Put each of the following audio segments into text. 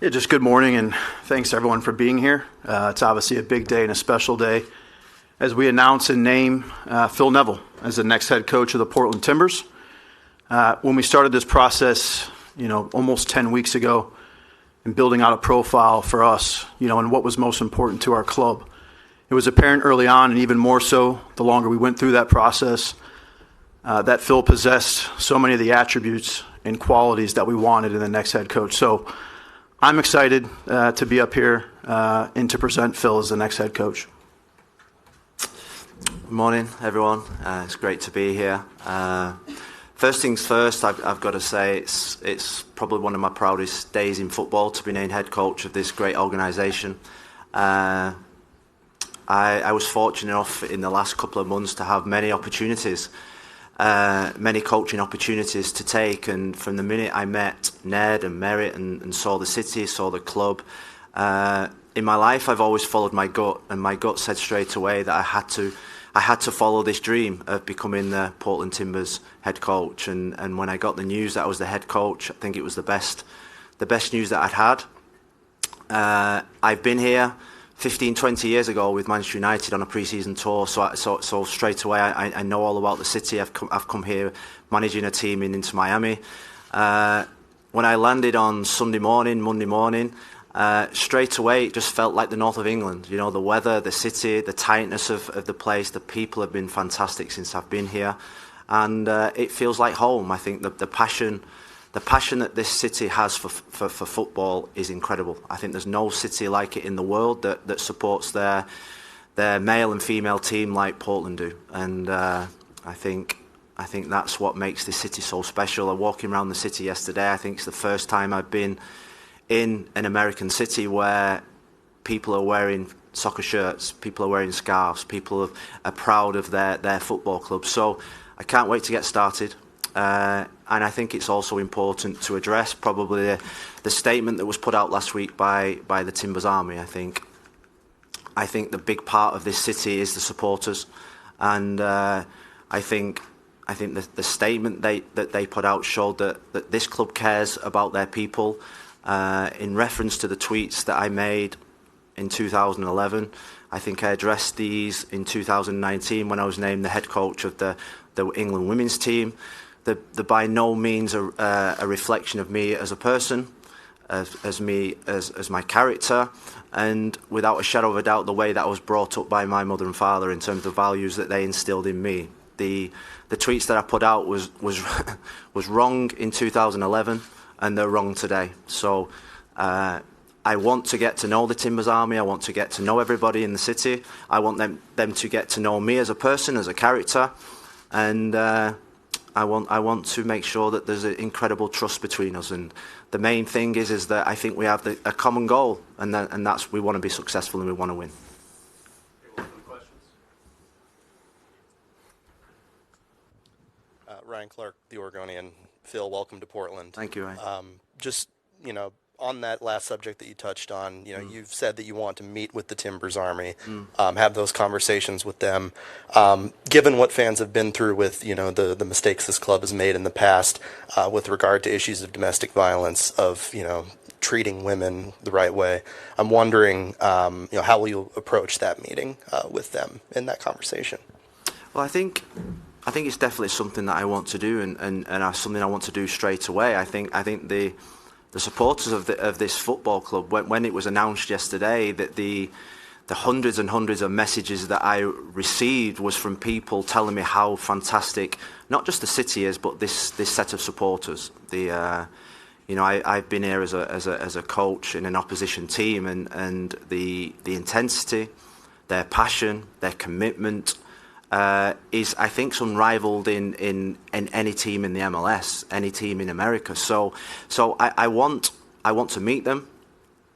Yeah, just good morning, and thanks everyone for being here. It's obviously a big day and a special day as we announce and name Phil Neville as the next head coach of the Portland Timbers. When we started this process, almost 10 weeks ago, and building out a profile for us, and what was most important to our club, it was apparent early on, and even more so the longer we went through that process, that Phil possessed so many of the attributes and qualities that we wanted in the next head coach. So I'm excited to be up here and to present Phil as the next head coach. Good morning, everyone. It's great to be here. First things first, I've got to say it's probably one of my proudest days in football to be named head coach of this great organisation. I was fortunate enough in the last couple of months to have many opportunities, many coaching opportunities to take, and from the minute I met Ned and Merritt and saw the city, saw the club, in my life I've always followed my gut, and my gut said straight away that I had to follow this dream of becoming the Portland Timbers head coach, and when I got the news that I was the head coach, I think it was the best news that I'd had. I've been here 15, 20 years ago with Manchester United on a pre-season tour, so straight away I know all about the city. I've come here managing a team in Inter Miami. When I landed on Monday morning, straight away it just felt like the north of England. The weather, the city, the tightness of the place, the people have been fantastic since I've been here, and it feels like home. I think the passion that this city has for football is incredible. I think there's no city like it in the world that supports their male and female team like Portland do. And I think that's what makes this city so special. I'm walking around the city yesterday. I think it's the first time I've been in an American city where people are wearing soccer shirts, people are wearing scarves, people are proud of their football club. So I can't wait to get started. And I think it's also important to address probably the statement that was put out last week by the Timbers Army. I think the big part of this city is the supporters, and I think the statement that they put out showed that this club cares about their people. In reference to the tweets that I made in 2011, I think I addressed these in 2019 when I was named the head coach of the England women's team. They're by no means a reflection of me as a person, as my character, and without a shadow of a doubt the way that I was brought up by my mother and father in terms of the values that they instilled in me. The tweets that I put out was wrong in 2011, and they're wrong today. So I want to get to know the Timbers Army. I want to get to know everybody in the city. I want them to get to know me as a person, as a character, and I want to make sure that there's an incredible trust between us. And the main thing is that I think we have a common goal, and that's we want to be successful and we want to win. Ryan Clark, the Oregonian. Phil, welcome to Portland. Thank you, Ryan. Just, on that last subject that you touched on, you've said that you want to meet with the Timbers Army, have those conversations with them. Given what fans have been through with, the mistakes this club has made in the past with regard to issues of domestic violence, of, treating women the right way, I'm wondering, how will you approach that meeting with them in that conversation? Well, I think it's definitely something that I want to do, and something I want to do straight away. I think the supporters of this football club, when it was announced yesterday that the hundreds and hundreds of messages that I received was from people telling me how fantastic not just the city is, but this set of supporters. I've been here as a coach in an opposition team, and the intensity, their passion, their commitment is, I think, unrivaled in any team in the MLS, any team in America. So I want to meet them.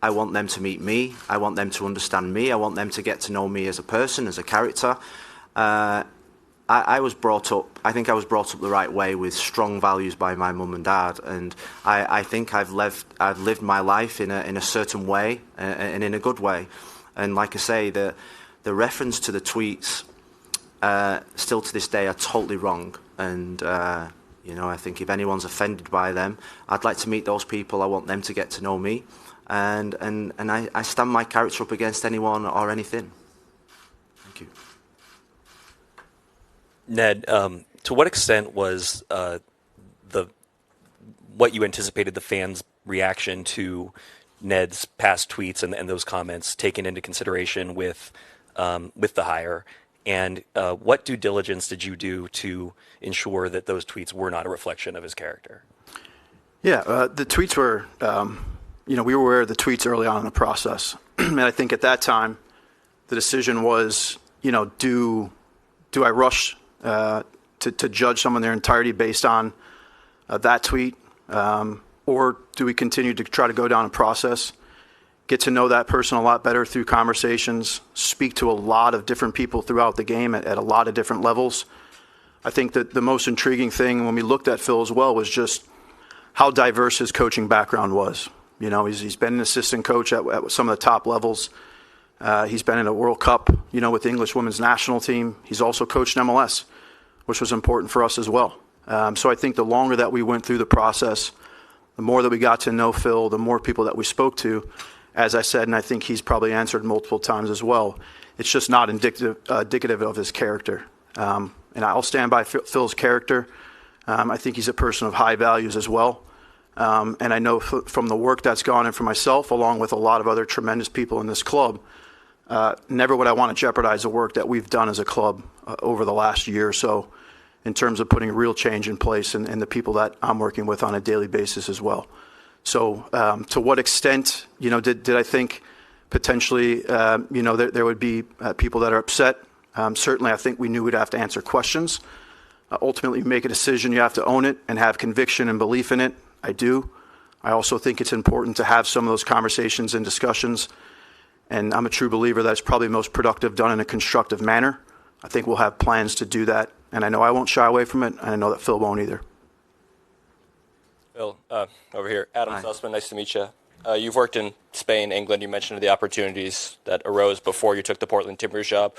I want them to meet me. I want them to understand me. I want them to get to know me as a person, as a character. I was brought up. I think I was brought up the right way with strong values by my mum and dad, and I think I've lived my life in a certain way and in a good way. And like I say, the reference to the tweets still to this day are totally wrong. And I think if anyone's offended by them, I'd like to meet those people. I want them to get to know me. and I stand my character up against anyone or anything. Thank you. Ned, to what extent was what you anticipated the fans' reaction to Ned's past tweets and those comments taken into consideration with the hire? And what due diligence did you do to ensure that those tweets were not a reflection of his character? Yeah, the tweets were, we were aware of the tweets early on in the process. And I think at that time, the decision was, do I rush to judge someone in their entirety based on that tweet? Or do we continue to try to go down a process, get to know that person a lot better through conversations, speak to a lot of different people throughout the game at a lot of different levels? I think that the most intriguing thing when we looked at Phil as well was just how diverse his coaching background was. He's been an assistant coach at some of the top levels. He's been in a World Cup, with the English women's national team. He's also coached MLS, which was important for us as well. So I think the longer that we went through the process, the more that we got to know Phil, the more people that we spoke to, as I said, and I think he's probably answered multiple times as well, it's just not indicative of his character. And I'll stand by Phil's character. I think he's a person of high values as well. And I know from the work that's gone in for myself, along with a lot of other tremendous people in this club, never would I want to jeopardize the work that we've done as a club over the last year or so, in terms of putting real change in place and the people that I'm working with on a daily basis as well. So to what extent, did I think potentially, there would be people that are upset? Certainly, I think we knew we'd have to answer questions. Ultimately, you make a decision, you have to own it and have conviction and belief in it. I do. I also think it's important to have some of those conversations and discussions. And I'm a true believer that it's probably most productive done in a constructive manner. I think we'll have plans to do that. And I know I won't shy away from it, and I know that Phil won't either. Phil, over here. Adam Hi. Sussman, nice to meet you. You've worked in Spain, England. You mentioned the opportunities that arose before you took the Portland Timbers job.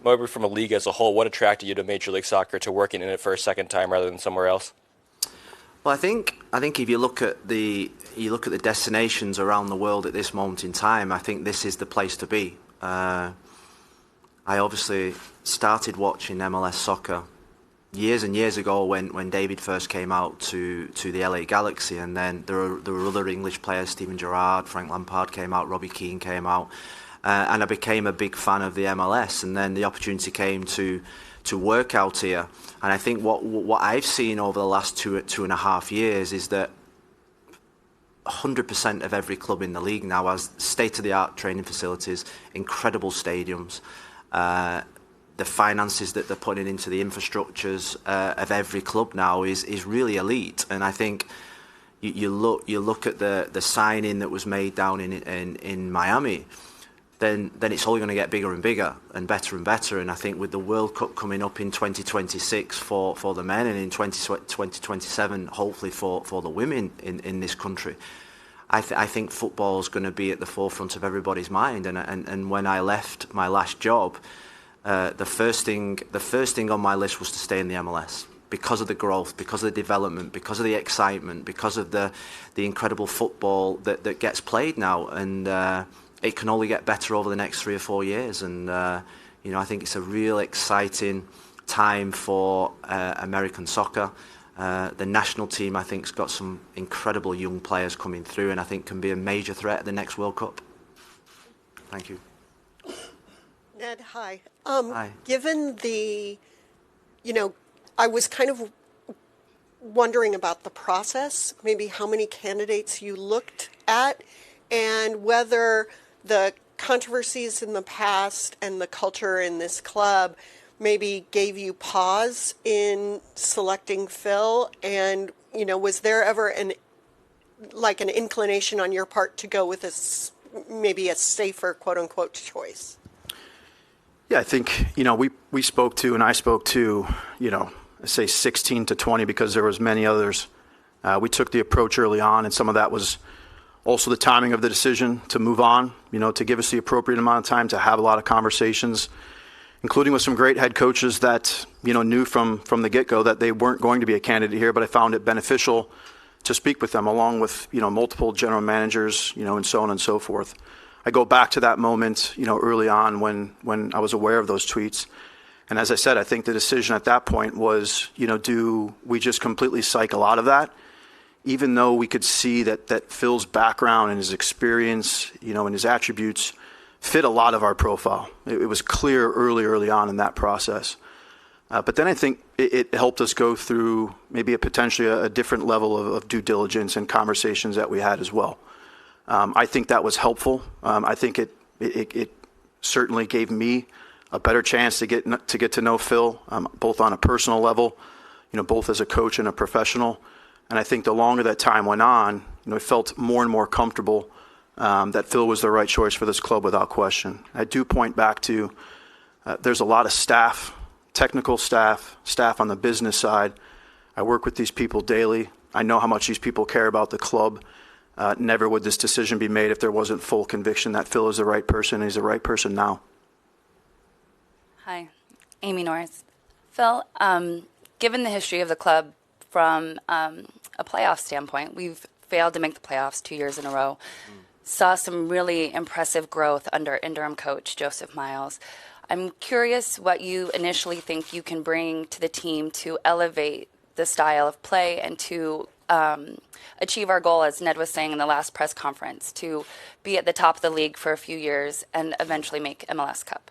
Maybe from a league as a whole, what attracted you to Major League Soccer, to working in it for a second time rather than somewhere else? Well, I think if you look at the destinations around the world at this moment in time, I think this is the place to be. I obviously started watching MLS soccer years and years ago when David first came out to the LA Galaxy, and then there were other English players, Steven Gerrard, Frank Lampard came out, Robbie Keane came out, and I became a big fan of the MLS, and then the opportunity came to work out here. And I think what I've seen over the last two and a half years is that 100% of every club in the league now has state-of-the-art training facilities, incredible stadiums. The finances that they're putting into the infrastructures of every club now is really elite. And I think you look at the signing that was made down in Miami, then it's only going to get bigger and bigger and better and better. And I think with the World Cup coming up in 2026 for the men, and in 2027 hopefully for the women in this country, I think football is going to be at the forefront of everybody's mind. And when I left my last job, the first thing on my list was to stay in the MLS, because of the growth, because of the development, because of the excitement, because of the incredible football that gets played now, and it can only get better over the next 3 or 4 years. And I think it's a real exciting time for American soccer. The national team, I think, has got some incredible young players coming through, and I think can be a major threat at the next World Cup. Thank you. Ned, hi. Hi. Given I was kind of wondering about the process, maybe how many candidates you looked at, and whether the controversies in the past and the culture in this club maybe gave you pause in selecting Phil, and was there ever an inclination on your part to go with maybe a safer quote unquote choice? Yeah, I think, we spoke to, and I spoke to, say 16 to 20, because there was many others. We took the approach early on, and some of that was also the timing of the decision to move on, to give us the appropriate amount of time to have a lot of conversations, including with some great head coaches that, knew from the get-go that they weren't going to be a candidate here, but I found it beneficial to speak with them, along with multiple general managers, and so on and so forth. I go back to that moment, early on when I was aware of those tweets. And as I said, I think the decision at that point was, do we just completely cycle out of that? Even though we could see that Phil's background and his experience, and his attributes fit a lot of our profile. It was clear early on in that process. But then I think it helped us go through maybe potentially a different level of due diligence and conversations that we had as well. I think that was helpful. I think it certainly gave me a better chance to get to know Phil, both on a personal level, both as a coach and a professional. And I think the longer that time went on, I felt more and more comfortable that Phil was the right choice for this club without question. I do point back to there's a lot of staff, technical staff on the business side. I work with these people daily. I know how much these people care about the club. Never would this decision be made if there wasn't full conviction that Phil is the right person, and he's the right person now. Hi, Amy Norris. Phil, given the history of the club from a playoff standpoint, we've failed to make the playoffs 2 years in a row. Saw some really impressive growth under interim coach Joseph Miles. I'm curious what you initially think you can bring to the team to elevate the style of play and to achieve our goal, as Ned was saying in the last press conference, to be at the top of the league for a few years and eventually make MLS Cup.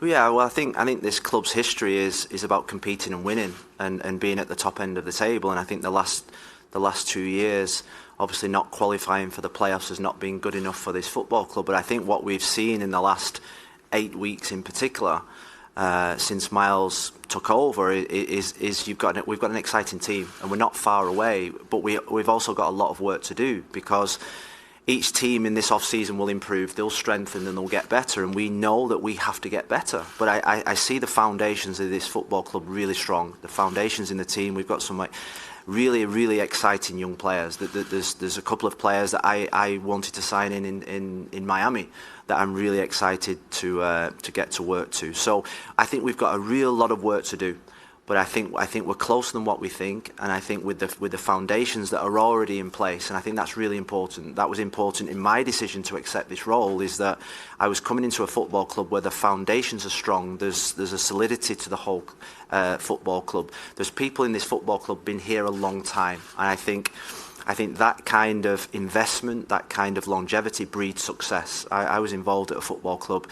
Yeah, well, I think this club's history is about competing and winning and being at the top end of the table. And I think the last 2 years, obviously not qualifying for the playoffs has not been good enough for this football club. But I think what we've seen in the last 8 weeks in particular, since Miles took over, is we've got an exciting team, and we're not far away. But we've also got a lot of work to do, because each team in this off-season will improve, they'll strengthen, and they'll get better, and we know that we have to get better. But I see the foundations of this football club really strong. The foundations in the team, we've got some really, really exciting young players. There's a couple of players that I wanted to sign in Miami that I'm really excited to get to work to. So I think we've got a real lot of work to do. But I think we're closer than what we think, and I think with the foundations that are already in place, and I think that's really important. That was important in my decision to accept this role, is that I was coming into a football club where the foundations are strong. There's a solidity to the whole football club. There's people in this football club been here a long time, and I think that kind of investment, that kind of longevity breeds success. I was involved at a football club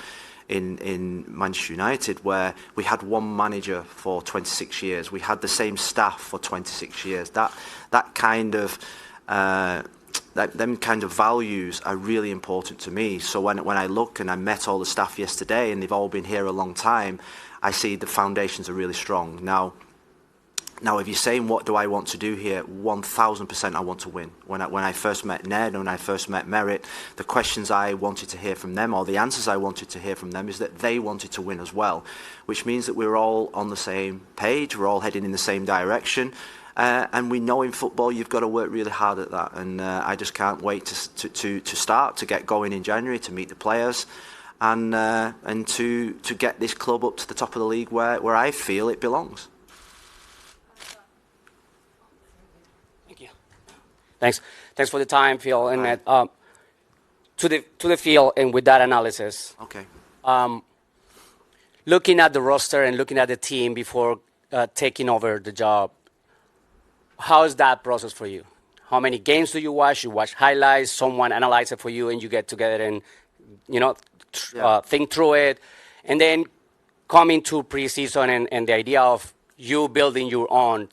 in Manchester United where we had one manager for 26 years. We had the same staff for 26 years. That kind of them kind of values are really important to me. So when I look, and I met all the staff yesterday and they've all been here a long time, I see the foundations are really strong. Now, if you're saying what do I want to do here, 1,000% I want to win. When I first met Ned and when I first met Merritt, the questions I wanted to hear from them, or the answers I wanted to hear from them, is that they wanted to win as well, which means that we're all on the same page, we're all heading in the same direction, and we know in football you've got to work really hard at that. And I just can't wait to get going in January, to meet the players, and to get this club up to the top of the league where I feel it belongs. Thanks for the time, Phil. And to the field, and with that analysis. Okay. Looking at the roster and looking at the team before taking over the job, how is that process for you? How many games do you watch? You watch highlights, someone analyzes it for you, and you get together and think through it, and then coming to preseason and the idea of you building your own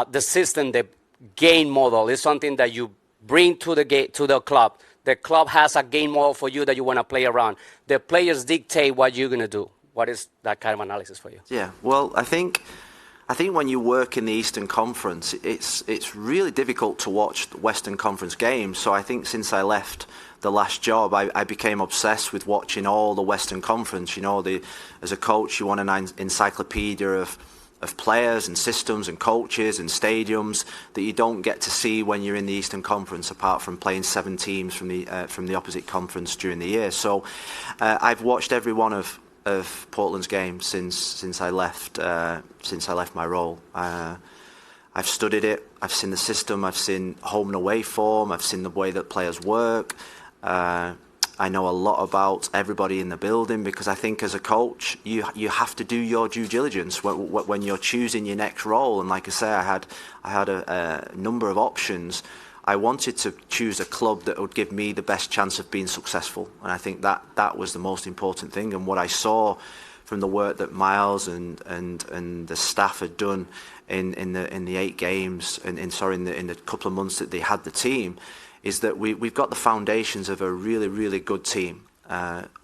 the system, the game model is something that you bring to the club. The club has a game model for you that you want to play around. The players dictate what you're going to do. What is that kind of analysis for you? Yeah, well, I think when you work in the Eastern Conference, it's really difficult to watch the Western Conference games. So I think since I left the last job, I became obsessed with watching all the Western Conference. As a coach, you want an encyclopedia of players and systems and coaches and stadiums that you don't get to see when you're in the Eastern Conference, apart from playing 7 teams from the opposite conference during the year. So I've watched every one of Portland's games since I left my role. I've studied it. I've seen the system. I've seen home and away form. I've seen the way that players work. I know a lot about everybody in the building, because I think as a coach, you have to do your due diligence when you're choosing your next role. And like I say, I had a number of options. I wanted to choose a club that would give me the best chance of being successful, and I think that was the most important thing. And what I saw from the work that Miles and the staff had done in the 8 games, in the couple of months that they had the team, is that we've got the foundations of a really, really good team.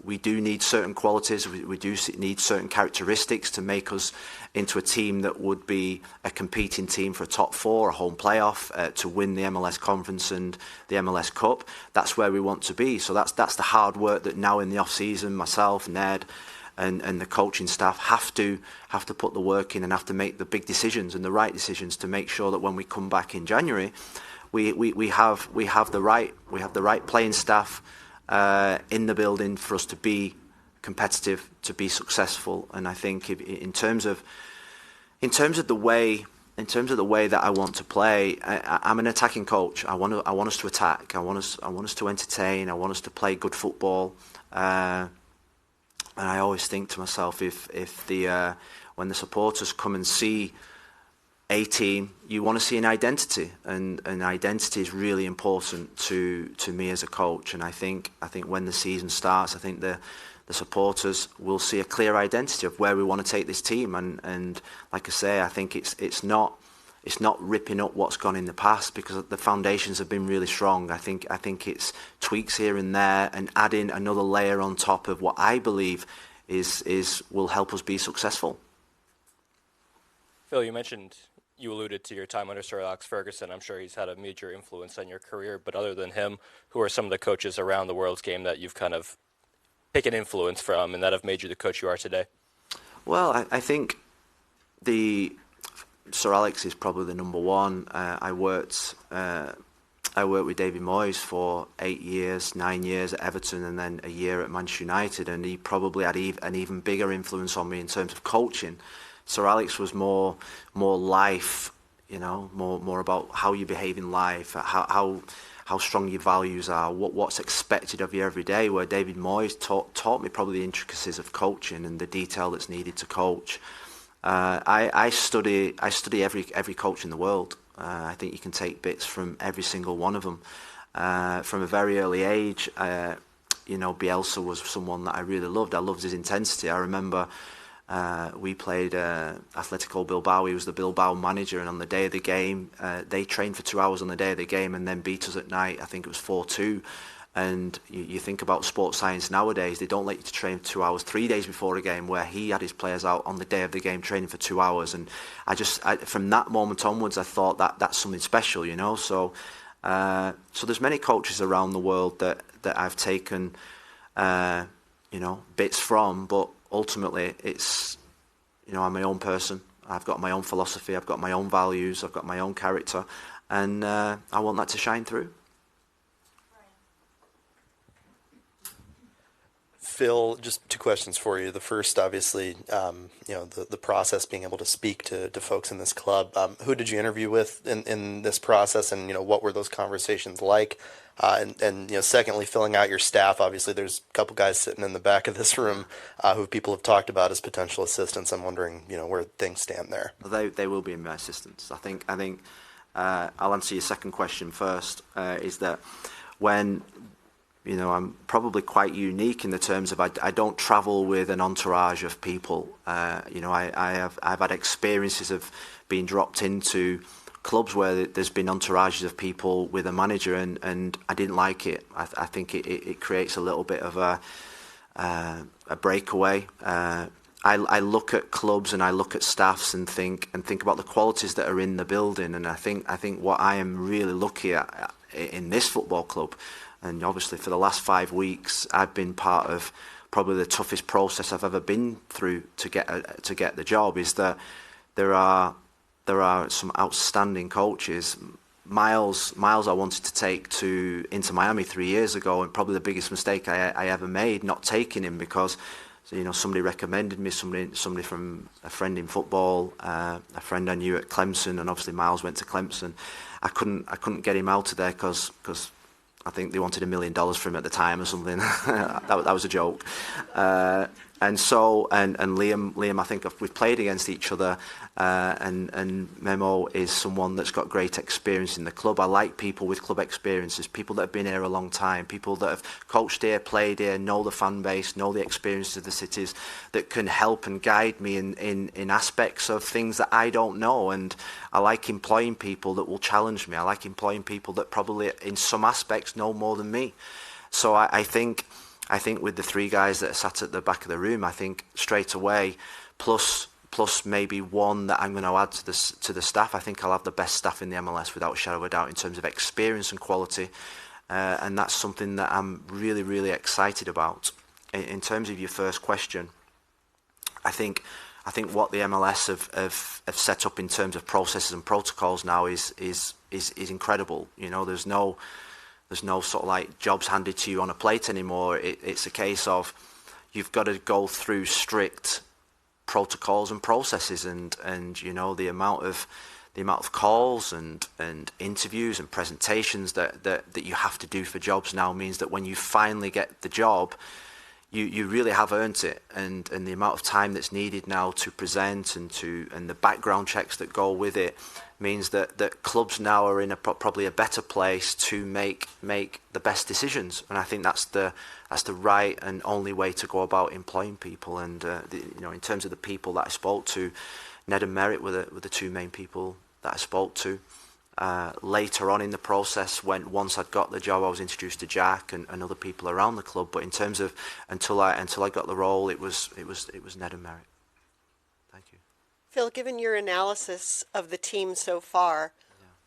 We do need certain qualities, we do need certain characteristics to make us into a team that would be a competing team for a top 4, a home playoff, to win the MLS Conference and the MLS Cup. That's where we want to be. So that's the hard work that now in the off-season, myself, Ned, and the coaching staff have to put the work in and have to make the big decisions and the right decisions to make sure that when we come back in January, we have the right playing staff in the building for us to be competitive, to be successful. And I think in terms of the way that I want to play, I'm an attacking coach. I want us to attack. I want us to entertain. I want us to play good football. And I always think to myself, when the supporters come and see a team, you want to see an identity, and an identity is really important to me as a coach. And I think when the season starts, I think the supporters will see a clear identity of where we want to take this team. And like I say, I think it's not ripping up what's gone in the past, because the foundations have been really strong. I think it's tweaks here and there, and adding another layer on top of what I believe will help us be successful. Phil, you alluded to your time under Sir Alex Ferguson. I'm sure he's had a major influence on your career, but other than him, who are some of the coaches around the world's game that you've kind of taken influence from and that have made you the coach you are today? Well, I think Sir Alex is probably the number one. I worked with David Moyes for 8 years, 9 years at Everton, and then a year at Manchester United, and he probably had an even bigger influence on me in terms of coaching. Sir Alex was more life, more about how you behave in life, how strong your values are, what's expected of you every day. Where David Moyes taught me probably the intricacies of coaching and the detail that's needed to coach. I study every coach in the world. I think you can take bits from every single one of them. From a very early age, Bielsa was someone that I really loved. I loved his intensity. I remember we played Atletico Bilbao. He was the Bilbao manager, and on the day of the game, they trained for 2 hours on the day of the game and then beat us at night. I think it was 4-2. And you think about sports science nowadays, they don't let you to train 2 hours 3 days before a game, where he had his players out on the day of the game training for 2 hours. And from that moment onwards, I thought that's something special, So there's many coaches around the world that I've taken, bits from, but ultimately it's, I'm my own person. I've got my own philosophy. I've got my own values. I've got my own character, and I want that to shine through. Phil, just 2 questions for you. The first, obviously, the process, being able to speak to folks in this club. Who did you interview with in this process, and what were those conversations like? And secondly, filling out your staff. Obviously, there's a couple guys sitting in the back of this room who people have talked about as potential assistants. I'm wondering, where things stand there. They will be my assistants. I think I'll answer your second question first. Is that when I'm probably quite unique in the terms of I don't travel with an entourage of people. I've had experiences of being dropped into clubs where there's been entourages of people with a manager, and I didn't like it. I think it creates a little bit of a breakaway. I look at clubs and I look at staffs and think about the qualities that are in the building, and I think what I am really lucky at in this football club. And obviously for the last 5 weeks, I've been part of probably the toughest process I've ever been through to get the job. Is that there are some outstanding coaches. Miles I wanted to take into Miami 3 years ago, and probably the biggest mistake I ever made, not taking him, because So, somebody recommended me, somebody from a friend in football, a friend I knew at Clemson, and obviously Miles went to Clemson. I couldn't get him out of there because I think they wanted $1 million for him at the time or something. that was a joke. And Liam, I think we've played against each other, and Memo is someone that's got great experience in the club. I like people with club experiences, people that have been here a long time, people that have coached here, played here, know the fan base, know the experience of the cities, that can help and guide me in aspects of things that I don't know. And I like employing people that will challenge me. I like employing people that probably in some aspects know more than me. So I think with the three guys that are sat at the back of the room, I think straight away, plus maybe one that I'm going to add to the staff, I think I'll have the best staff in the MLS without a shadow of a doubt in terms of experience and quality, and that's something that I'm really, really excited about. In terms of your first question, I think what the MLS have set up in terms of processes and protocols now is incredible. There's no sort of like jobs handed to you on a plate anymore. It's a case of you've got to go through strict protocols and processes, and the amount of calls and interviews and presentations that you have to do for jobs now means that when you finally get the job, you really have earned it, and the amount of time that's needed now to present and the background checks that go with it means that clubs now are in probably a better place to make the best decisions, and I think that's the right and only way to go about employing people. And in terms of the people that I spoke to, Ned and Merritt were the two main people that I spoke to. Later on in the process, once I'd got the job, I was introduced to Jack and other people around the club. But in terms of until I got the role, it was Ned and Merritt. Thank you. Phil, given your analysis of the team so far,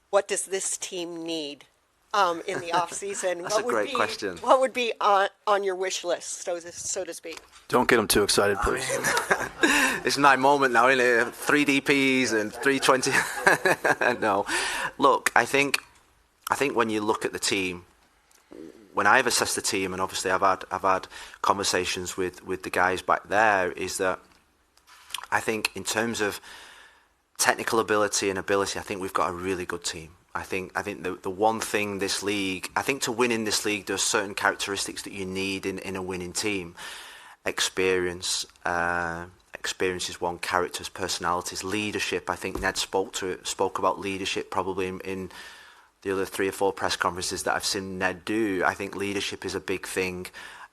what does this team need in the off season? That's a great question. What would be on your wish list, so to speak? Don't get them too excited, please. It's my moment now, isn't it? 3 DPs and 320. No, look, I think when you look at the team, when I've assessed the team, and obviously I've had conversations with the guys back there, is that I think in terms of technical ability and ability, I think we've got a really good team. I think the one thing this league, I think to win in this league, there's certain characteristics that you need in a winning team. Experience is one, characters, personalities, leadership. I think Ned spoke about leadership probably in the other 3 or 4 press conferences that I've seen Ned do. I think leadership is a big thing.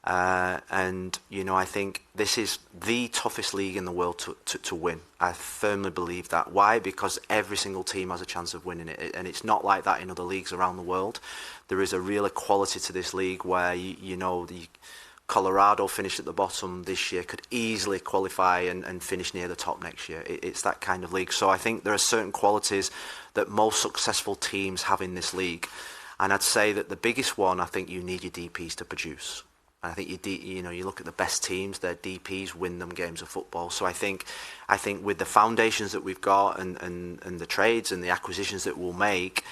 And I think this is the toughest league in the world to win. I firmly believe that. Why? Because every single team has a chance of winning it, and it's not like that in other leagues around the world. There is a real equality to this league where the Colorado finished at the bottom this year could easily qualify and finish near the top next year. It's that kind of league. So I think there are certain qualities that most successful teams have in this league, and I'd say that the biggest one, I think you need your DPs to produce. I think you look at the best teams, their DPs win them games of football. So I think with the foundations that we've got and the trades and the acquisitions that we'll make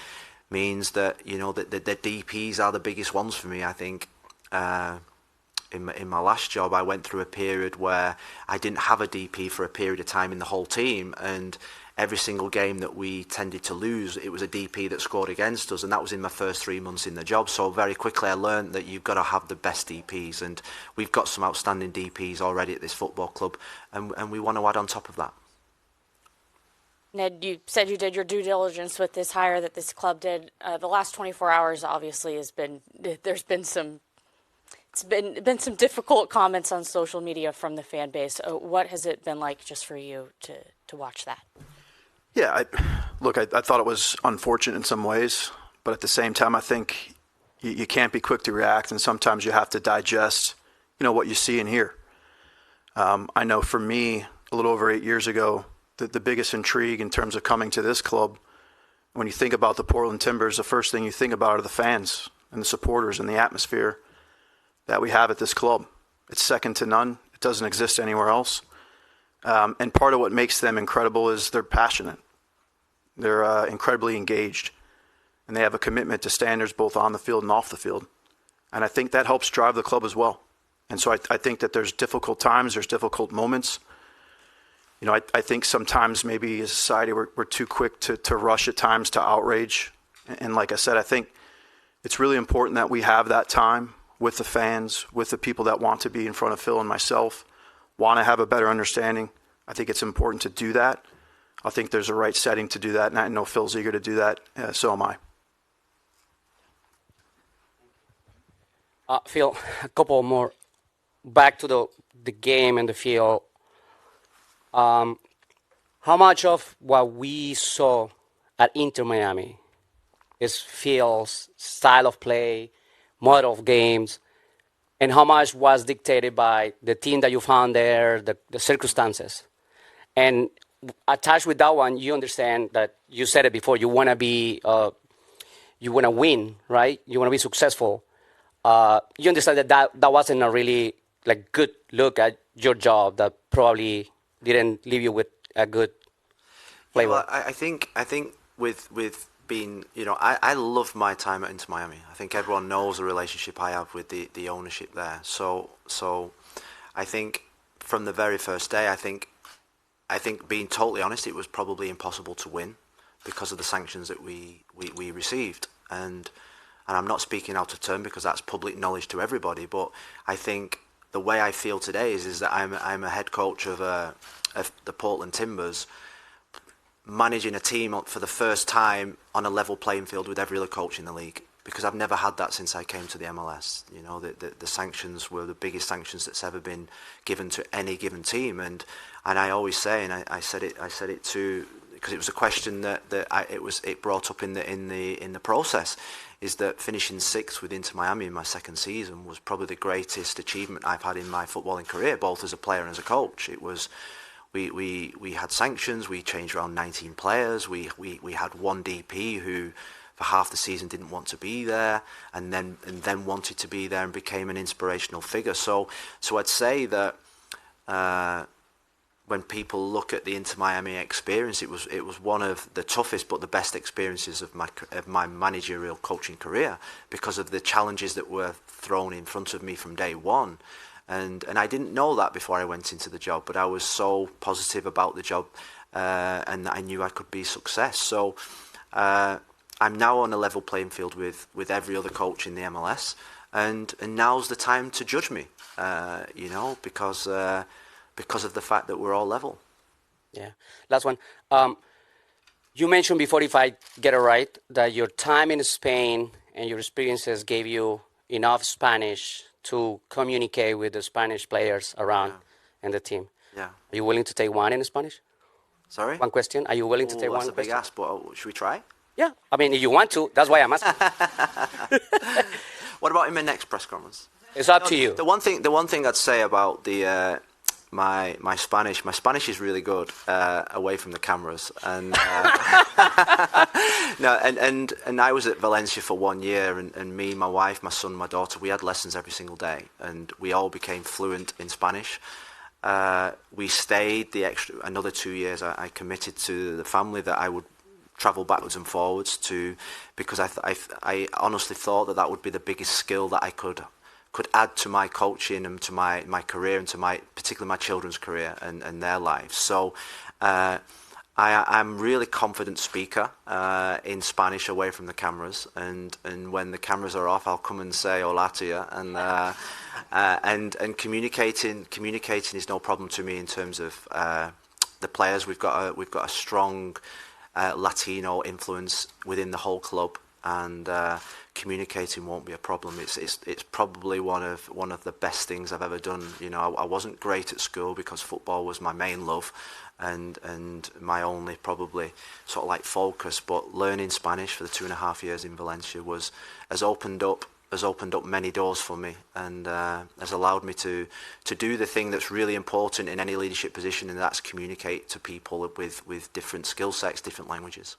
means that that the DPs are the biggest ones for me. I think in my last job I went through a period where I didn't have a DP for a period of time in the whole team, and every single game that we tended to lose, it was a DP that scored against us, and that was in my first 3 months in the job. So very quickly I learned that you've got to have the best DPs, and we've got some outstanding DPs already at this football club, and we want to add on top of that. Ned, you said you did your due diligence with this hire that this club did. The last 24 hours obviously there's been some difficult comments on social media from the fan base. What has it been like just for you to watch that? Yeah, I thought it was unfortunate in some ways, but at the same time, I think you can't be quick to react, and sometimes you have to digest, what you see and hear. I know for me, a little over 8 years ago, the biggest intrigue in terms of coming to this club, when you think about the Portland Timbers, the first thing you think about are the fans and the supporters and the atmosphere that we have at this club. It's second to none. It doesn't exist anywhere else. And part of what makes them incredible is they're passionate. They're incredibly engaged, and they have a commitment to standards both on the field and off the field. And I think that helps drive the club as well. And so I think that there's difficult times, there's difficult moments. You know, I think sometimes maybe as a society we're too quick to rush at times to outrage. And like I said, I think it's really important that we have that time with the fans, with the people that want to be in front of Phil and myself, want to have a better understanding. I think it's important to do that. I think there's a right setting to do that, and I know Phil's eager to do that. So am I. Phil, a couple more. Back to the game and the field. How much of what we saw at Inter Miami is Phil's style of play, model of games, and how much was dictated by the team that you found there, the circumstances? And attached with that one, you understand that you said it before. You want to be, you want to win, right? You want to be successful. You understand that wasn't a really like good look at your job. That probably didn't leave you with a good flavor. Well, I think with being, you know, I love my time at Inter Miami. I think everyone knows the relationship I have with the ownership there. So I think from the very first day, I think being totally honest, it was probably impossible to win because of the sanctions that we received. And I'm not speaking out of turn because that's public knowledge to everybody. But I think the way I feel today is that I'm a head coach of the Portland Timbers, managing a team for the first time on a level playing field with every other coach in the league, because I've never had that since I came to the MLS. You know, the sanctions were the biggest sanctions that's ever been given to any given team, and I always say, and I said it to, because it was a question that it brought up in the process, is that finishing sixth with Inter Miami in my second season was probably the greatest achievement I've had in my footballing career, both as a player and as a coach. It was. We had sanctions. We changed around 19 players. We had one DP who, for half the season, didn't want to be there, and then wanted to be there and became an inspirational figure. So I'd say that when people look at the Inter Miami experience, it was one of the toughest but the best experiences of my managerial coaching career, because of the challenges that were thrown in front of me from day one. And I didn't know that before I went into the job, but I was so positive about the job, and I knew I could be a success. So I'm now on a level playing field with every other coach in the MLS, and now's the time to judge me, you know, because of the fact that we're all level. Yeah. Last one. You mentioned before, if I get it right, that your time in Spain and your experiences gave you enough Spanish to communicate with the Spanish players around and the team. Yeah. Are you willing to take one in Spanish? Sorry? One question. Are you willing to take one question? That's a big ask, but should we try? Yeah. I mean, if you want to, that's why I'm asking. What about in my next press conference? It's up to you. The one thing I'd say about the my Spanish is really good away from the cameras, and no, and I was at Valencia for 1 year, and me, my wife, my son, my daughter, we had lessons every single day, and we all became fluent in Spanish. We stayed another 2 years. I committed to the family that I would travel backwards and forwards because I honestly thought that would be the biggest skill that I could add to my coaching and to my career, and to particularly my children's career and their lives. So I'm really confident speaker in Spanish away from the cameras, and when the cameras are off, I'll come and say hola to you, and communicating is no problem to me in terms of the players. We've got a strong Latino influence within the whole club, and communicating won't be a problem. It's probably one of the best things I've ever done. You know, I wasn't great at school because football was my main love and my only probably sort of like focus, but learning Spanish for the 2.5 years in Valencia has opened up many doors for me, and has allowed me to do the thing that's really important in any leadership position, and that's communicate to people with different skill sets, different languages.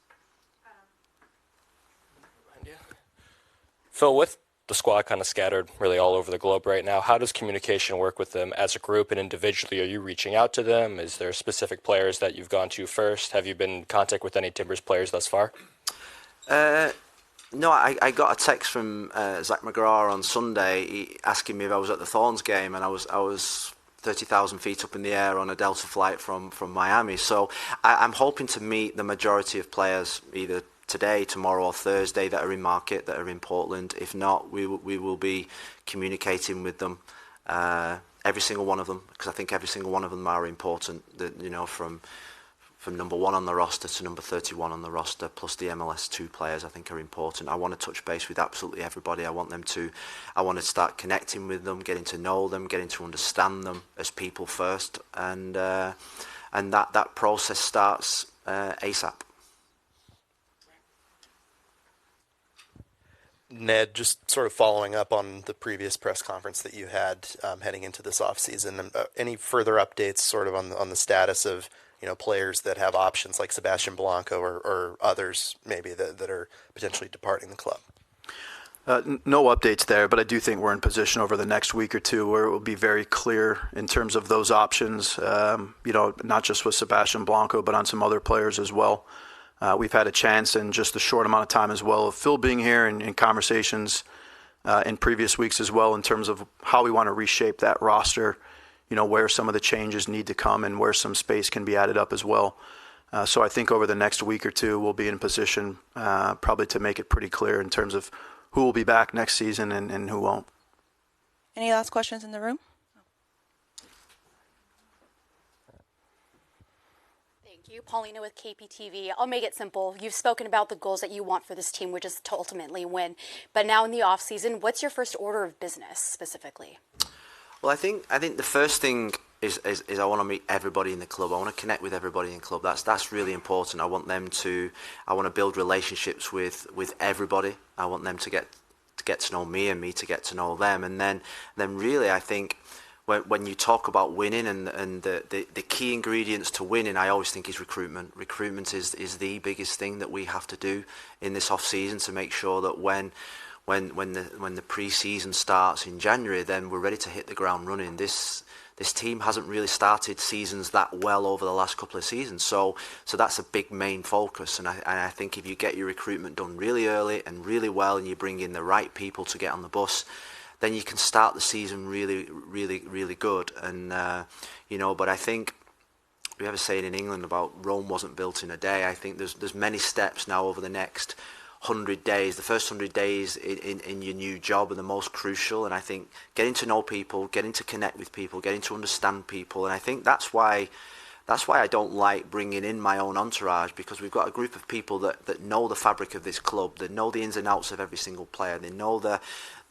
Phil, with the squad kind of scattered really all over the globe right now, how does communication work with them as a group and individually? Are you reaching out to them? Is there specific players that you've gone to first? Have you been in contact with any Timbers players thus far? No, I got a text from Zach McGraw on Sunday asking me if I was at the Thorns game, and I was 30,000 feet up in the air on a Delta flight from Miami. So I'm hoping to meet the majority of players either today, tomorrow, or Thursday that are in market, that are in Portland. If not, we will be communicating with them, every single one of them, because I think every single one of them are important. From number 1 on the roster to number 31 on the roster, plus the MLS 2 players, I think are important. I want to touch base with absolutely everybody. I want to start connecting with them, getting to know them, getting to understand them as people first, and that process starts ASAP. Ned, just sort of following up on the previous press conference that you had heading into this offseason, any further updates sort of on the status of players that have options like Sebastian Blanco or others maybe that are potentially departing the club? No updates there, but I do think we're in position over the next week or two where it will be very clear in terms of those options, not just with Sebastian Blanco, but on some other players as well. We've had a chance in just a short amount of time as well of Phil being here and in conversations in previous weeks as well in terms of how we want to reshape that roster, where some of the changes need to come and where some space can be added up as well. So I think over the next week or two, we'll be in position probably to make it pretty clear in terms of who will be back next season and who won't. Any last questions in the room? Thank you. Paulina with KPTV. I'll make it simple. You've spoken about the goals that you want for this team, which is to ultimately win. But now in the offseason, what's your first order of business specifically? Well, I think the first thing is I want to meet everybody in the club. I want to connect with everybody in the club. That's really important. I want to build relationships with everybody. I want them to get to know me and me to get to know them. And then really, I think when you talk about winning and the key ingredients to winning, I always think is recruitment. Recruitment is the biggest thing that we have to do in this off season to make sure that when the pre-season starts in January, then we're ready to hit the ground running. This team hasn't really started seasons that well over the last couple of seasons, so that's a big main focus. And I think if you get your recruitment done really early and really well, and you bring in the right people to get on the bus, then you can start the season really, really, really good. And but I think we have a saying in England about Rome wasn't built in a day. I think there's many steps now over the next 100 days. The first 100 days in your new job are the most crucial, and I think getting to know people, getting to connect with people, getting to understand people, and I think that's why I don't like bringing in my own entourage, because we've got a group of people that know the fabric of this club, that know the ins and outs of every single player, they know the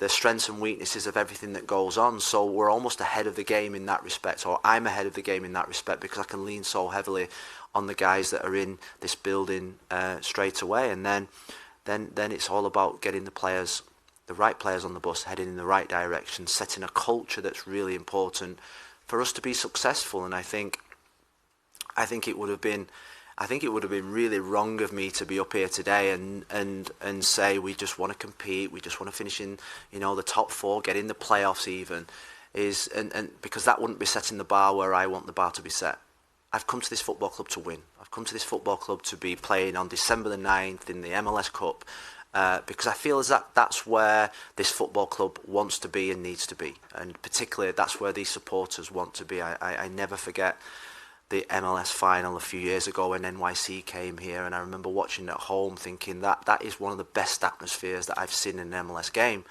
strengths and weaknesses of everything that goes on. So we're almost ahead of the game in that respect, or I'm ahead of the game in that respect, because I can lean so heavily on the guys that are in this building straight away. And then it's all about getting the right players on the bus, heading in the right direction, setting a culture that's really important for us to be successful. And I think it would have been really wrong of me to be up here today and say we just want to compete, we just want to finish in the top 4, get in the playoffs even, and because that wouldn't be setting the bar where I want the bar to be set. I've come to this football club to win. I've come to this football club to be playing on December the 9th in the MLS Cup, because I feel as that's where this football club wants to be and needs to be, and particularly that's where these supporters want to be. I never forget the MLS final a few years ago when NYC came here, and I remember watching it at home thinking that is one of the best atmospheres that I've seen in an MLS game.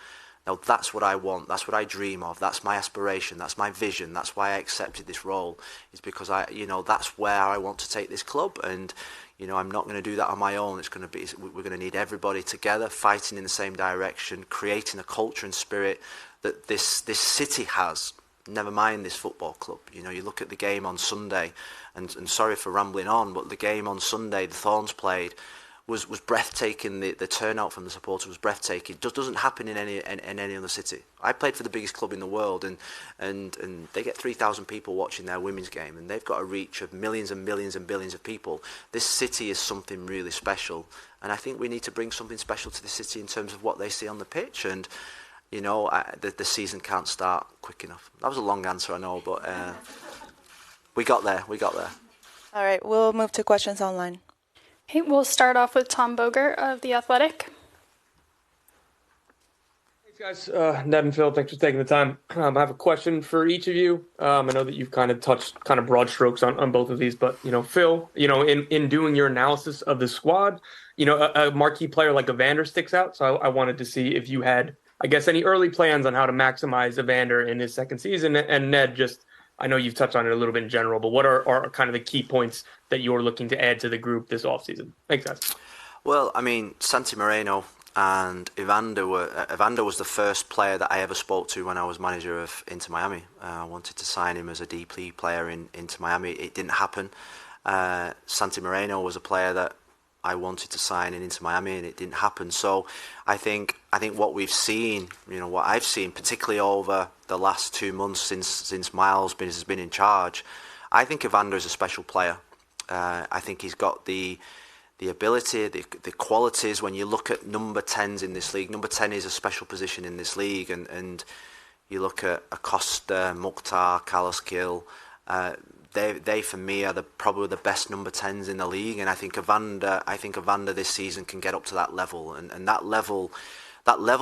Now that's what I want, that's what I dream of, that's my aspiration, that's my vision, that's why I accepted this role, is because that's where I want to take this club. And I'm not going to do that on my own. We're going to need everybody together, fighting in the same direction, creating a culture and spirit that this city has. Never mind this football club. You look at the game on Sunday, and sorry for rambling on, but the game on Sunday, the Thorns played, was breathtaking. The turnout from the supporters was breathtaking. It just doesn't happen in any other city. I played for the biggest club in the world, and they get 3,000 people watching their women's game, and they've got a reach of millions and millions and billions of people. This city is something really special, and I think we need to bring something special to the city in terms of what they see on the pitch. And the season can't start quick enough. That was a long answer, I know, but we got there. All right, we'll move to questions online. Okay, we'll start off with Tom Bogert of The Athletic. Guys, Ned and Phil, thanks for taking the time. I have a question for each of you. I know that you've kind of touched kind of broad strokes on both of these, but, Phil, in doing your analysis of the squad, a marquee player like Evander sticks out. So I wanted to see if you had, I guess, any early plans on how to maximize Evander in his second season. And Ned, I know you've touched on it a little bit in general, but what are kind of the key points that you're looking to add to the group this offseason? Thanks, guys. Well, I mean, Santi Moreno and Evander was the first player that I ever spoke to when I was manager of Inter Miami. I wanted to sign him as a deep league player in Inter Miami. It didn't happen. Santi Moreno was a player that I wanted to sign in Inter Miami, and it didn't happen. So I think what we've seen, what I've seen, particularly over the last 2 months since Miles has been in charge, I think Evander is a special player. I think he's got the ability, the qualities. When you look at number 10s in this league, number 10 is a special position in this league, and you look at Acosta, Mukhtar, Carlos Gil, they for me are probably the best number 10s in the league, and I think Evander this season can get up to that level, and that level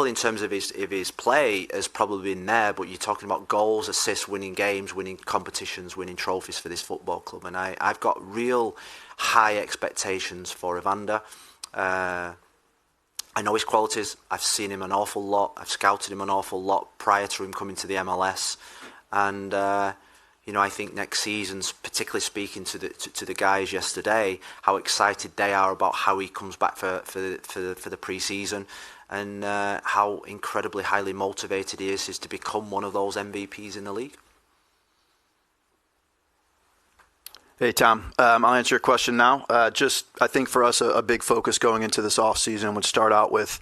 in terms of his play has probably been there, but you're talking about goals, assists, winning games, winning competitions, winning trophies for this football club, and I've got real high expectations for Evander. I know his qualities. I've seen him an awful lot. I've scouted him an awful lot prior to him coming to the MLS, and I think next season's, particularly speaking to the guys yesterday, how excited they are about how he comes back for the pre-season, and how incredibly highly motivated he is to become one of those MVPs in the league. Hey, Tom. I'll answer your question now. I think for us, a big focus going into this offseason would start out with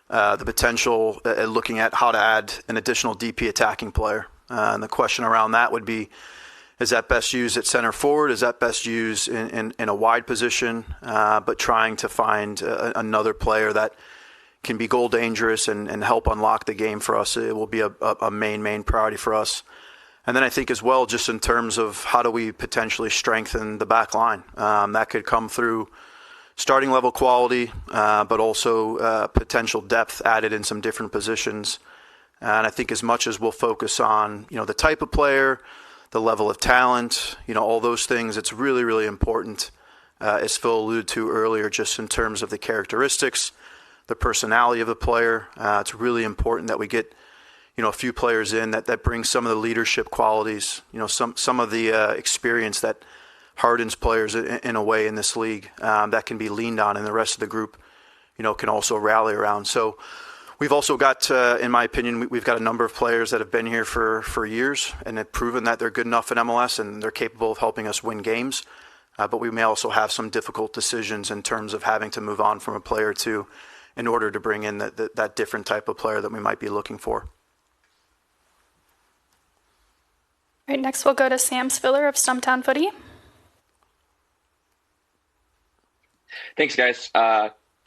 the potential looking at how to add an additional DP attacking player. And the question around that would be, is that best used at center forward? Is that best used in a wide position? But trying to find another player that can be goal dangerous and help unlock the game for us. It will be a main priority for us. And then I think as well, just in terms of how do we potentially strengthen the back line. That could come through starting level quality, but also potential depth added in some different positions. And I think as much as we'll focus on, the type of player, the level of talent, all those things, it's really, really important, as Phil alluded to earlier, just in terms of the characteristics, the personality of the player. It's really important that we get a few players in that bring some of the leadership qualities, some of the experience that hardens players in a way in this league, that can be leaned on, and the rest of the group, can also rally around. So we've also got, in my opinion, we've got a number of players that have been here for years and have proven that they're good enough in MLS and they're capable of helping us win games. But we may also have some difficult decisions in terms of having to move on from a player or two in order to bring in that different type of player that we might be looking for. All right, next we'll go to Sam Spiller of Stumptown Footy. Thanks, guys.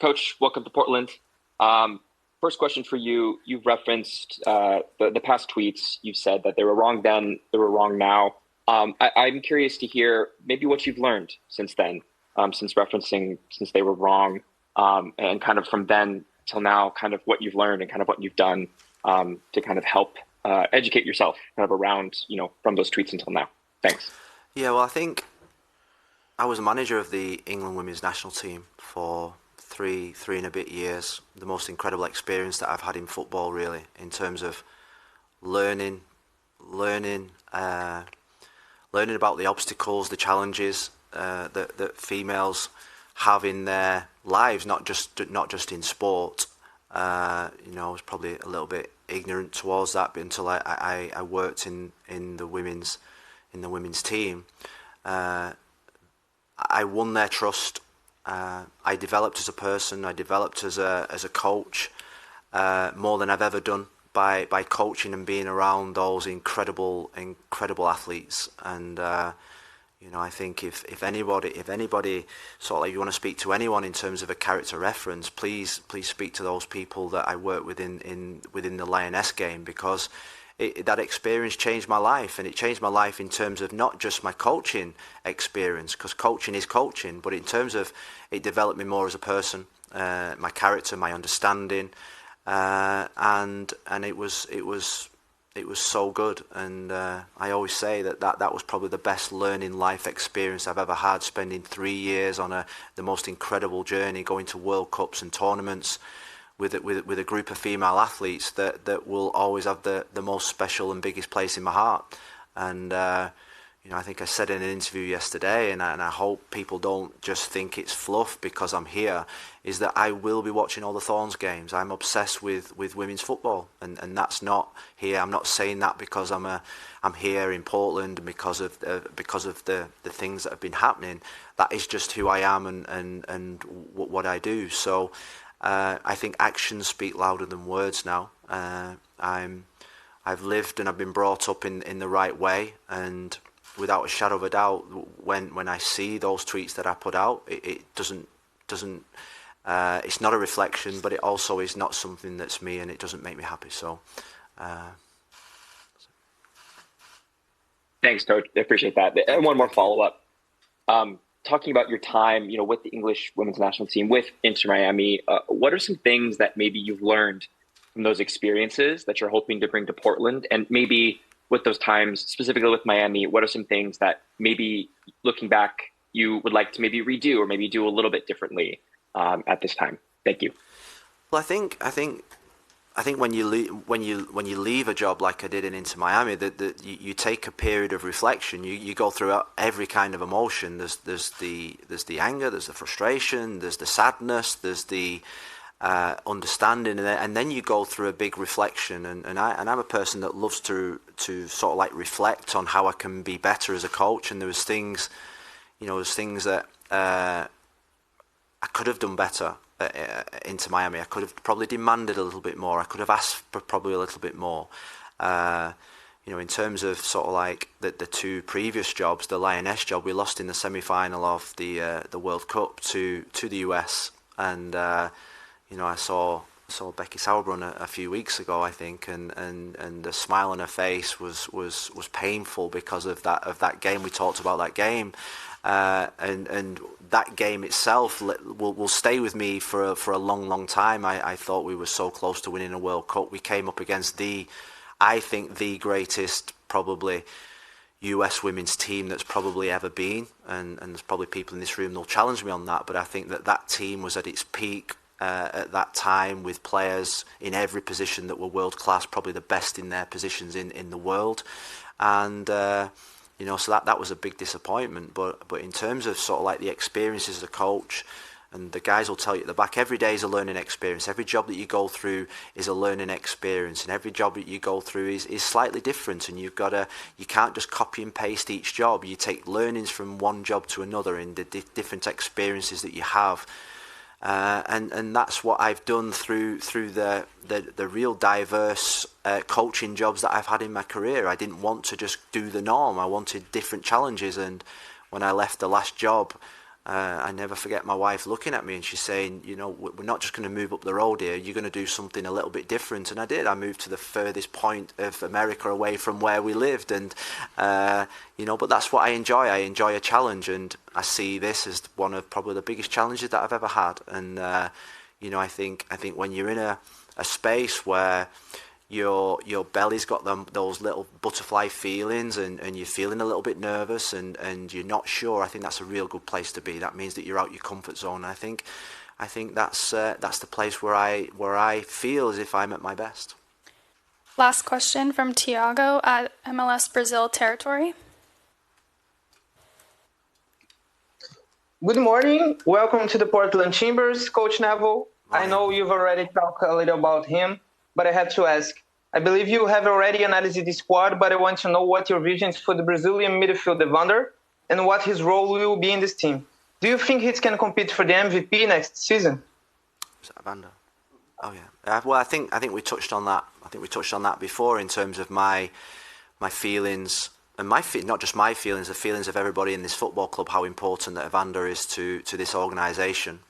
Coach, welcome to Portland. First question for you. You've referenced the past tweets. You've said that they were wrong then, they were wrong now. I'm curious to hear maybe what you've learned since then, since they were wrong, and kind of from then till now, kind of what you've learned and kind of what you've done to kind of help educate yourself kind of around, from those tweets until now. Thanks. Yeah, well, I think I was manager of the England women's national team for three and a bit years. The most incredible experience that I've had in football, really, in terms of learning about the obstacles, the challenges that females have in their lives, not just in sport. I was probably a little bit ignorant towards that until I worked in the women's team. I won their trust. I developed as a person. I developed as a coach more than I've ever done by coaching and being around those incredible athletes. And I think if anybody sort of like, you want to speak to anyone in terms of a character reference, please speak to those people that I work within the Lioness game, because that experience changed my life, and it changed my life in terms of not just my coaching experience, because coaching is coaching, but in terms of it developed me more as a person, my character, my understanding, and it was so good. And I always say that was probably the best learning life experience I've ever had, spending 3 years on the most incredible journey, going to World Cups and tournaments with a group of female athletes that will always have the most special and biggest place in my heart. And I think I said in an interview yesterday, and I hope people don't just think it's fluff because I'm here, is that I will be watching all the Thorns games. I'm obsessed with women's football, and that's not here. I'm not saying that because I'm here in Portland and because of the things that have been happening. That is just who I am and what I do. So I think actions speak louder than words now. I've lived and I've been brought up in the right way, and without a shadow of a doubt, when I see those tweets that I put out, it doesn't it's not a reflection, but it also is not something that's me, and it doesn't make me happy. So thanks, Coach. I appreciate that. And one more follow-up. Talking about your time, with the English women's national team, with Inter Miami, what are some things that maybe you've learned from those experiences that you're hoping to bring to Portland? And maybe with those times, specifically with Miami, what are some things that maybe looking back you would like to maybe redo or maybe do a little bit differently at this time? Thank you. Well, I think when you leave a job like I did in Inter Miami, that you take a period of reflection. You go through every kind of emotion. There's the anger, there's the frustration, there's the sadness, there's the understanding, and then you go through a big reflection. And I'm a person that loves to sort of like reflect on how I can be better as a coach. And there was things that I could have done better into Miami. I could have probably demanded a little bit more. I could have asked for probably a little bit more. In terms of sort of like the two previous jobs, the Lioness job, we lost in the semi-final of the World Cup to the US, and I saw Becky Sauerbrunn a few weeks ago, I think, and the smile on her face was painful because of that game. We talked about that game, and that game itself will stay with me for a long time. I thought we were so close to winning a World Cup. We came up against I think the greatest probably US women's team that's probably ever been, and there's probably people in this room that'll challenge me on that, but I think that team was at its peak at that time, with players in every position that were world class, probably the best in their positions in the world. And so that was a big disappointment. But in terms of sort of like the experiences as a coach, and the guys will tell you at the back, every day is a learning experience. Every job that you go through is a learning experience, and every job that you go through is slightly different. And you can't just copy and paste each job. You take learnings from one job to another in the different experiences that you have. And that's what I've done through the real diverse coaching jobs that I've had in my career. I didn't want to just do the norm. I wanted different challenges. And when I left the last job, I never forget my wife looking at me and she's saying, we're not just going to move up the road here. You're going to do something a little bit different. And I did. I moved to the furthest point of America away from where we lived. And, but that's what I enjoy. I enjoy a challenge. And I see this as one of probably the biggest challenges that I've ever had. And, I think when you're in a space where your belly's got those little butterfly feelings and you're feeling a little bit nervous and you're not sure, I think that's a real good place to be. That means that you're out your comfort zone. I think that's the place where I feel as if I'm at my best. Last question from Tiago at MLS Brazil territory. Good morning. Welcome to the Portland Timbers, Coach Neville. I know you've already talked a little about him, but I had to ask. I believe you have already analyzed the squad, but I want to know what your vision is for the Brazilian midfield Evander and what his role will be in this team. Do you think he can compete for the MVP next season? Is that Evander? Oh yeah. Well, I think we touched on that. I think we touched on that before in terms of my feelings and not just my feelings, the feelings of everybody in this football club. How important that Evander is to this organisation.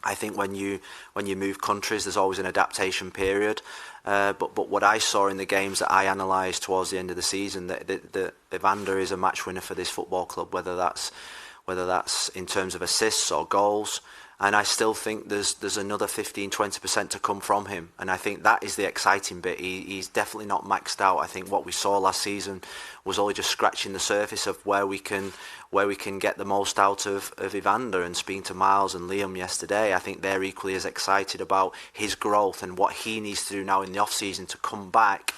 I think when you move countries, there's always an adaptation period. But what I saw in the games that I analysed towards the end of the season, that Evander is a match winner for this football club. Whether that's in terms of assists or goals, And I still think there's another 15-20% to come from him, and I think that is the exciting bit. He's definitely not maxed out. I think what we saw last season was only just scratching the surface of where we can get the most out of Evander. And speaking to Miles and Liam yesterday, I think they're equally as excited about his growth and what he needs to do now in the off season to come back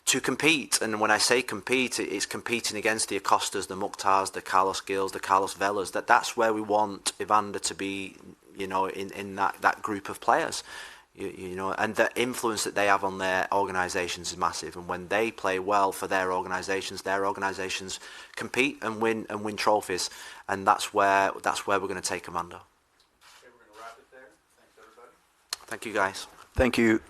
to compete. And when I say compete, it's competing against the Acostas, the Mukhtars, the Carlos Gils, the Carlos Velas. That's where we want Evander to be, in that group of players. You know, and the influence that they have on their organisations is massive. And when they play well for their organisations compete and win trophies. And that's where we're going to take Evander. Okay, we're going to wrap it there. Thanks, everybody. Thank you, guys. Thank you.